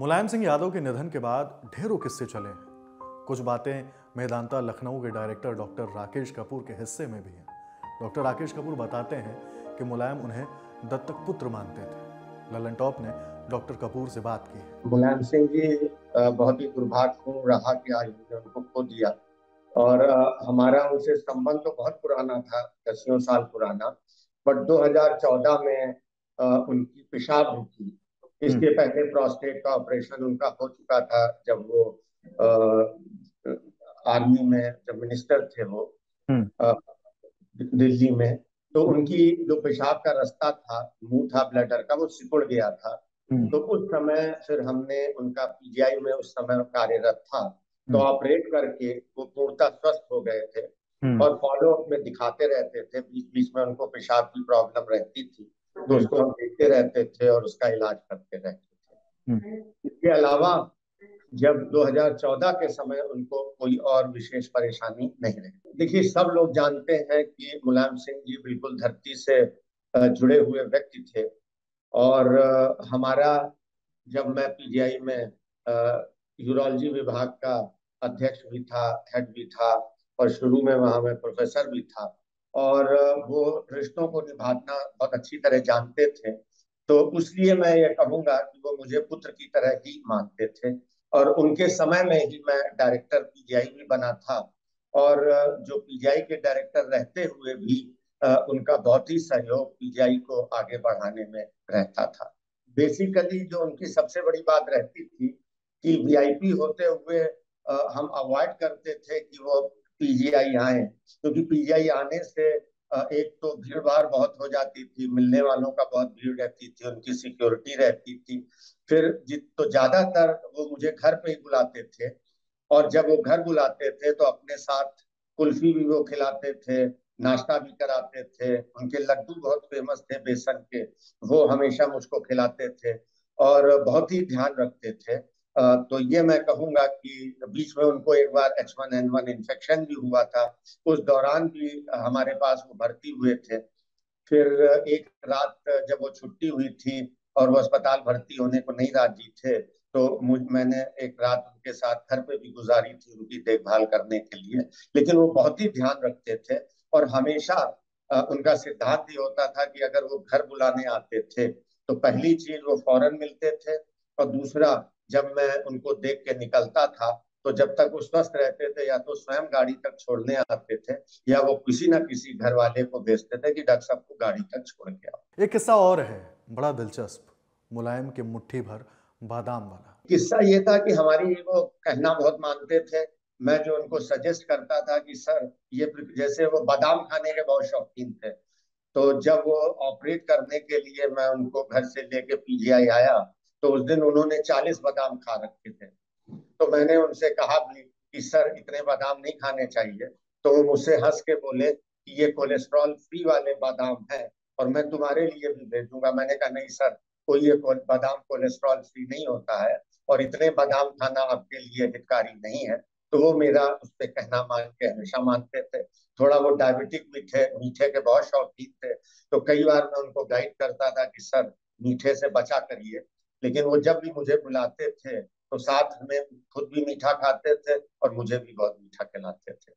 मुलायम सिंह यादव के निधन के बाद ढेरों किस्से चले हैं। कुछ बातें मेदांता लखनऊ के डायरेक्टर डॉक्टर राकेश कपूर के हिस्से में भी हैं। डॉक्टर राकेश कपूर बताते हैं कि मुलायम उन्हें दत्तक पुत्र मानते थे। ललन टॉप ने डॉक्टर कपूर से बात की है। मुलायम सिंह जी बहुत ही दुर्भाग्यपूर्ण रहा कि आज हमने उनको खो दिया। और हमारा उनसे संबंध तो बहुत पुराना था, दसियों साल पुराना। बट 2014 में उनकी पेशाब रुकी। इसके पहले प्रोस्टेट का ऑपरेशन उनका हो चुका था जब वो आर्मी में जब मिनिस्टर थे वो अ, दिल्ली में। तो उनकी जो पेशाब का रास्ता था, मुंह था ब्लैडर का, वो सिकुड़ गया था। तो उस समय फिर हमने उनका पीजीआई में उस समय कार्यरत था, तो ऑपरेट करके वो पूर्णतः स्वस्थ हो गए थे। और फॉलो अप में दिखाते रहते थे, बीच बीच में उनको पेशाब की प्रॉब्लम रहती थी, तो उसको हम देखते रहते थे और उसका इलाज करते रहते थे। इसके अलावा जब 2014 के समय उनको कोई और विशेष परेशानी नहीं रही। देखिए, सब लोग जानते हैं कि मुलायम सिंह जी बिल्कुल धरती से जुड़े हुए व्यक्ति थे। और हमारा, जब मैं पीजीआई में यूरोलॉजी विभाग का अध्यक्ष भी था, हेड भी था, और शुरू में वहां मैं प्रोफेसर भी था। और वो रिश्तों को निभाना बहुत अच्छी तरह जानते थे। तो इसलिए मैं ये कहूंगा कि वो मुझे पुत्र की तरह ही मानते थे। और उनके समय में ही मैं डायरेक्टर पीजीआई भी बना था। और जो पीजीआई के डायरेक्टर रहते हुए भी उनका बहुत ही सहयोग पीजीआई को आगे बढ़ाने में रहता था। बेसिकली जो उनकी सबसे बड़ी बात रहती थी कि वीआईपी होते हुए हम अवॉइड करते थे कि वो पीजीआई आए, क्योंकि पीजीआई आने से एक तो भीड़ भाड़ बहुत हो जाती थी, मिलने वालों का बहुत भीड़ रहती थी, उनकी सिक्योरिटी रहती थी। फिर तो ज्यादातर वो मुझे घर पे ही बुलाते थे। और जब वो घर बुलाते थे तो अपने साथ कुल्फी भी वो खिलाते थे, नाश्ता भी कराते थे। उनके लड्डू बहुत फेमस थे बेसन के, वो हमेशा मुझको खिलाते थे और बहुत ही ध्यान रखते थे। तो ये मैं कहूंगा कि बीच में उनको एक बार H1N1 इन्फेक्शन भी हुआ था। उस दौरान भी हमारे पास वो भर्ती हुए थे। फिर एक रात जब वो छुट्टी हुई थी और वो अस्पताल भर्ती होने को नहीं राजी थे, तो मैंने एक रात उनके साथ घर पे भी गुजारी थी उनकी देखभाल करने के लिए। लेकिन वो बहुत ही ध्यान रखते थे। और हमेशा उनका सिद्धांत ये होता था कि अगर वो घर बुलाने आते थे तो पहली चीज वो फौरन मिलते थे। और दूसरा, जब मैं उनको देख के निकलता था तो जब तक वो स्वस्थ रहते थे या तो स्वयं गाड़ी तक छोड़ने आते थे, या वो किसी ना किसी घर वाले को भेजते थे कि डॉक्टर साहब को गाड़ी तक छोड़ के आओ। एक किस्सा और है, बड़ा दिलचस्प, मुलायम के मुट्ठी भर बादाम वाला। किस्सा ये था कि हमारी वो कहना बहुत मानते थे। मैं जो उनको सजेस्ट करता था कि सर ये, जैसे वो बादाम खाने के बहुत शौकीन थे, तो जब वो ऑपरेट करने के लिए मैं उनको घर से लेके पीजीआई आया, तो उस दिन उन्होंने 40 बादाम खा रखे थे। तो मैंने उनसे कहा भी कि सर इतने बादाम नहीं खाने चाहिए। तो वो मुझसे हंस के बोले कि ये कोलेस्ट्रॉल फ्री वाले बादाम है और मैं तुम्हारे लिए भी भेजूंगा। मैंने कहा नहीं सर, कोई ये बादाम कोलेस्ट्रॉल फ्री नहीं होता है और इतने बादाम खाना आपके लिए हितकारी नहीं है। तो वो मेरा उस पर कहना मान के हमेशा मानते थे। थोड़ा वो डायबिटिक भी थे, मीठे के बहुत शौकीन थे। तो कई बार मैं उनको गाइड करता था कि सर मीठे से बचा करिए। लेकिन वो जब भी मुझे बुलाते थे तो साथ में खुद भी मीठा खाते थे और मुझे भी बहुत मीठा खिलाते थे।